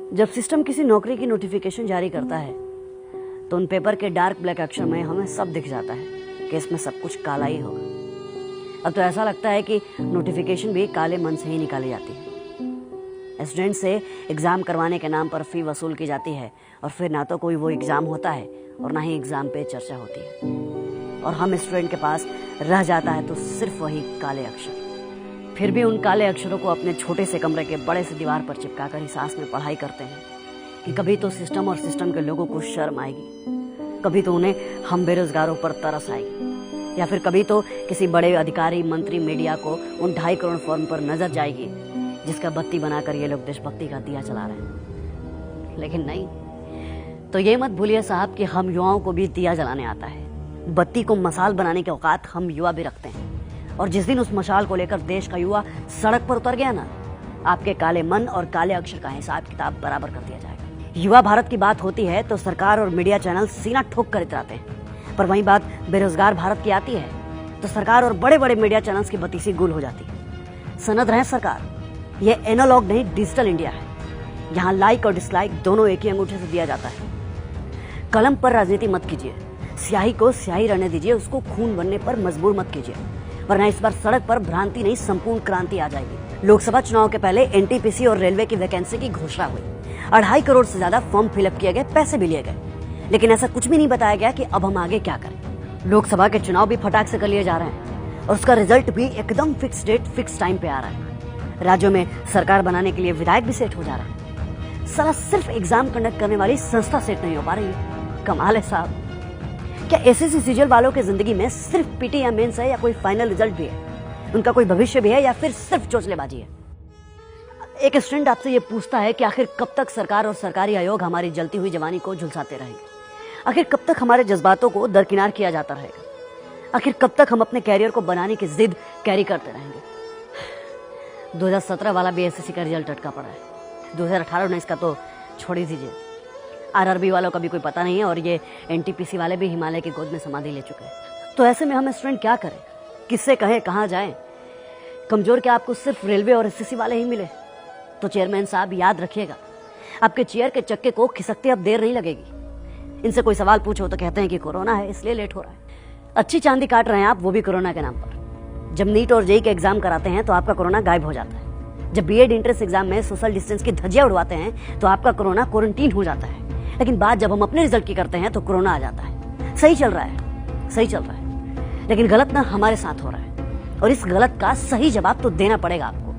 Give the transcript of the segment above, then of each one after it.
जब सिस्टम किसी नौकरी की नोटिफिकेशन जारी करता है तो उन पेपर के डार्क ब्लैक अक्षर में हमें सब दिख जाता है कि इसमें सब कुछ काला ही होगा। अब तो ऐसा लगता है कि नोटिफिकेशन भी काले मन से ही निकाली जाती है। स्टूडेंट से एग्ज़ाम करवाने के नाम पर फ़ी वसूल की जाती है और फिर ना तो कोई वो एग्ज़ाम होता है और ना ही एग्ज़ाम पे चर्चा होती है, और हम स्टूडेंट के पास रह जाता है तो सिर्फ वही काले अक्षर। फिर भी उन काले अक्षरों को अपने छोटे से कमरे के बड़े से दीवार पर चिपकाकर ही सास में पढ़ाई करते हैं कि कभी तो सिस्टम और सिस्टम के लोगों को शर्म आएगी, कभी तो उन्हें हम बेरोजगारों पर तरस आएगी, या फिर कभी तो किसी बड़े अधिकारी, मंत्री, मीडिया को उन 2.5 करोड़ फॉर्म पर नजर जाएगी जिसका बत्ती बनाकर ये लोग देशभक्ति का दिया चला रहे हैं। लेकिन नहीं, तो ये मत भूलिए साहब कि हम युवाओं को भी दिया जलाने आता है। बत्ती को मसाल बनाने के औकात हम युवा भी रखते हैं, और जिस दिन उस मशाल को लेकर देश का युवा सड़क पर उतर गया ना, आपके काले मन और काले अक्षर का हिसाब किताब बराबर कर दिया जाएगा। युवा भारत की बात होती है तो सरकार और मीडिया चैनल सीना ठोक कर इतराते हैं, पर वहीं बात बेरोजगार भारत की आती है तो सरकार और बड़े बड़े मीडिया चैनल्स की बत्तीसी गुल हो जाती है। सनद रहे सरकार, यह एनालॉग नहीं डिजिटल इंडिया है। यहाँ लाइक और डिसलाइक दोनों एक ही अंगूठे से दिया जाता है। कलम पर राजनीति मत कीजिए, स्याही को स्याही रहने दीजिए, उसको खून बनने पर मजबूर मत कीजिए, वरना इस बार सड़क पर भ्रांति नहीं संपूर्ण क्रांति आ जाएगी। लोकसभा चुनाव के पहले एनटीपीसी और रेलवे की वैकेंसी की घोषणा हुई, 2.5 करोड़ से ज्यादा फॉर्म फिलअप किए गए, पैसे भी लिए गए, लेकिन ऐसा कुछ भी नहीं बताया गया कि अब हम आगे क्या करें। लोकसभा के चुनाव भी फटाक से कर लिए जा रहे हैं और उसका रिजल्ट भी एकदम फिक्स डेट फिक्स टाइम पे आ रहा है। राज्यों में सरकार बनाने के लिए विधायक भी सेट हो जा रहा है। साला सिर्फ एग्जाम कंडक्ट करने वाली संस्था सेट नहीं हो पा रही है। कमाल है साहब। क्या एसएससी सीजीएल वालों की जिंदगी में सिर्फ पीटी या मेंस है, या कोई फाइनल रिजल्ट भी है? उनका कोई भविष्य भी है, या फिर सिर्फ चोचलेबाजी है? एक स्टूडेंट आपसे ये पूछता है कि आखिर कब तक सरकार और सरकारी आयोग हमारी जलती हुई जवानी को झुलसाते रहेंगे? आखिर कब तक हमारे जज्बातों को दरकिनार किया जाता रहेगा? आखिर कब तक हम अपने कैरियर को बनाने की जिद कैरी करते रहेंगे? 2017 वाला भी एसएससी का रिजल्ट अटका पड़ा है। 2018-19 का तो छोड़ ही दीजिए। आरआरबी वालों का भी कोई पता नहीं है, और ये एनटीपीसी वाले भी हिमालय की गोद में समाधि ले चुके हैं। तो ऐसे में हम स्टूडेंट क्या करें? किससे कहें, कहाँ जाएं? कमजोर क्या आपको सिर्फ रेलवे और एसएससी वाले ही मिले? तो चेयरमैन साहब याद रखिएगा, आपके चेयर के चक्के को खिसकते अब देर नहीं लगेगी। इनसे कोई सवाल पूछो तो कहते हैं कि कोरोना है इसलिए लेट हो रहा है। अच्छी चांदी काट रहे हैं आप, वो भी कोरोना के नाम पर। जब नीट और जेईई के एग्जाम कराते हैं तो आपका कोरोना गायब हो जाता है। जब बीएड एंट्रेंस एग्जाम में सोशल डिस्टेंस की धज्जियां उड़वाते हैं तो आपका कोरोना क्वारंटीन हो जाता है। लेकिन बात जब हम अपने रिजल्ट की करते हैं तो कोरोना आ जाता है। सही चल रहा है, सही चल रहा है, लेकिन गलत ना हमारे साथ हो रहा है, और इस गलत का सही जवाब तो देना पड़ेगा आपको।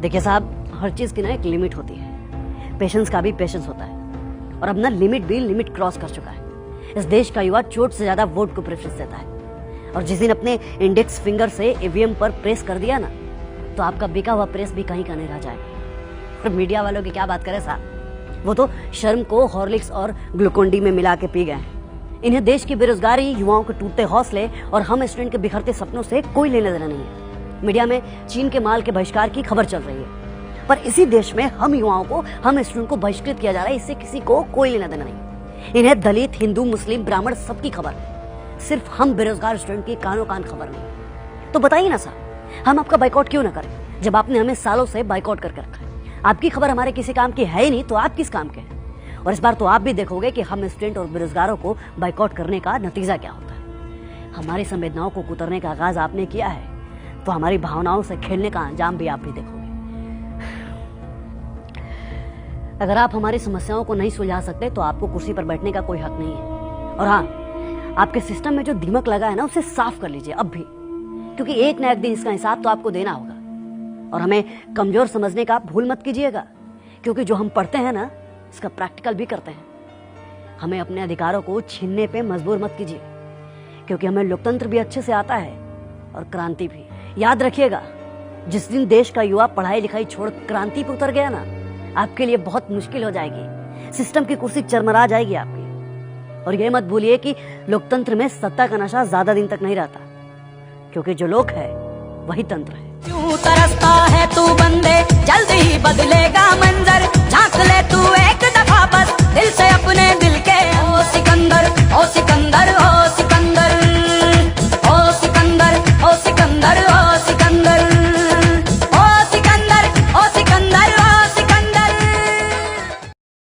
देखिए साहब, हर चीज की ना एक लिमिट होती है। पेशेंस का भी पेशेंस होता है, और अब ना लिमिट भी लिमिट क्रॉस कर चुका है। इस देश का युवा चोट से ज्यादा वोट को प्रेफरेंस देता है, और जिस दिन अपने इंडेक्स फिंगर से ईवीएम पर प्रेस कर दिया ना, तो आपका बिका हुआ प्रेस भी कहीं का नहीं रह जाएगा। और मीडिया वालों की क्या बात करें साहब, वो तो शर्म को हॉर्लिक्स और ग्लूकोन डी में मिला के पी गए हैं। इन्हें देश की बेरोजगारी, युवाओं के टूटते हौसले और हम स्टूडेंट के बिखरते सपनों से कोई लेना देना नहीं है। मीडिया में चीन के माल के बहिष्कार की खबर चल रही है, पर इसी देश में हम युवाओं को, हम स्टूडेंट को बहिष्कृत किया जा रहा है। इससे किसी को कोई लेना देना नहीं। इन्हें दलित, हिंदू, मुस्लिम, ब्राह्मण सबकी खबर है, सिर्फ हम बेरोजगार स्टूडेंट की कानों कान खबर नहीं। तो बताइए ना साहब, हम आपका बाइकआउट क्यों ना करें, जब आपने हमें सालों से बाइकआउट करके रखा है? आपकी खबर हमारे किसी काम की है ही नहीं, तो आप किस काम के हैं? और इस बार तो आप भी देखोगे कि हम स्टूडेंट और बेरोजगारों को बाइकआउट करने का नतीजा क्या होता है। हमारी संवेदनाओं को कुतरने का आगाज आपने किया है, तो हमारी भावनाओं से खेलने का अंजाम भी आप भी देखोगे। अगर आप हमारी समस्याओं को नहीं सुलझा सकते तो आपको कुर्सी पर बैठने का कोई हक नहीं है। और हाँ, आपके सिस्टम में जो दीमक लगा है ना, उसे साफ कर लीजिए अब भी, क्योंकि एक न एक दिन इसका हिसाब तो आपको देना होगा। और हमें कमजोर समझने का भूल मत कीजिएगा, क्योंकि जो हम पढ़ते हैं ना, इसका प्रैक्टिकल भी करते हैं। हमें अपने अधिकारों को छीनने पे मजबूर मत कीजिए, क्योंकि हमें लोकतंत्र भी अच्छे से आता है और क्रांति भी। याद रखिएगा, जिस दिन देश का युवा पढ़ाई लिखाई छोड़ क्रांति पे उतर गया ना, आपके लिए बहुत मुश्किल हो जाएगी। सिस्टम की कुर्सी चरमरा जाएगी आपकी। और ये मत भूलिए कि लोकतंत्र में सत्ता का नशा ज्यादा दिन तक नहीं रहता, क्योंकि जो लोक है वही तंत्र है। क्यों तरसता है तू बंदे, जल्दी ही बदलेगा मंजर। झांक ले तू एक दफा बस दिल से अपने दिल के। ओ सिकंदर, ओ सिकंदर, ओ सिकंदर।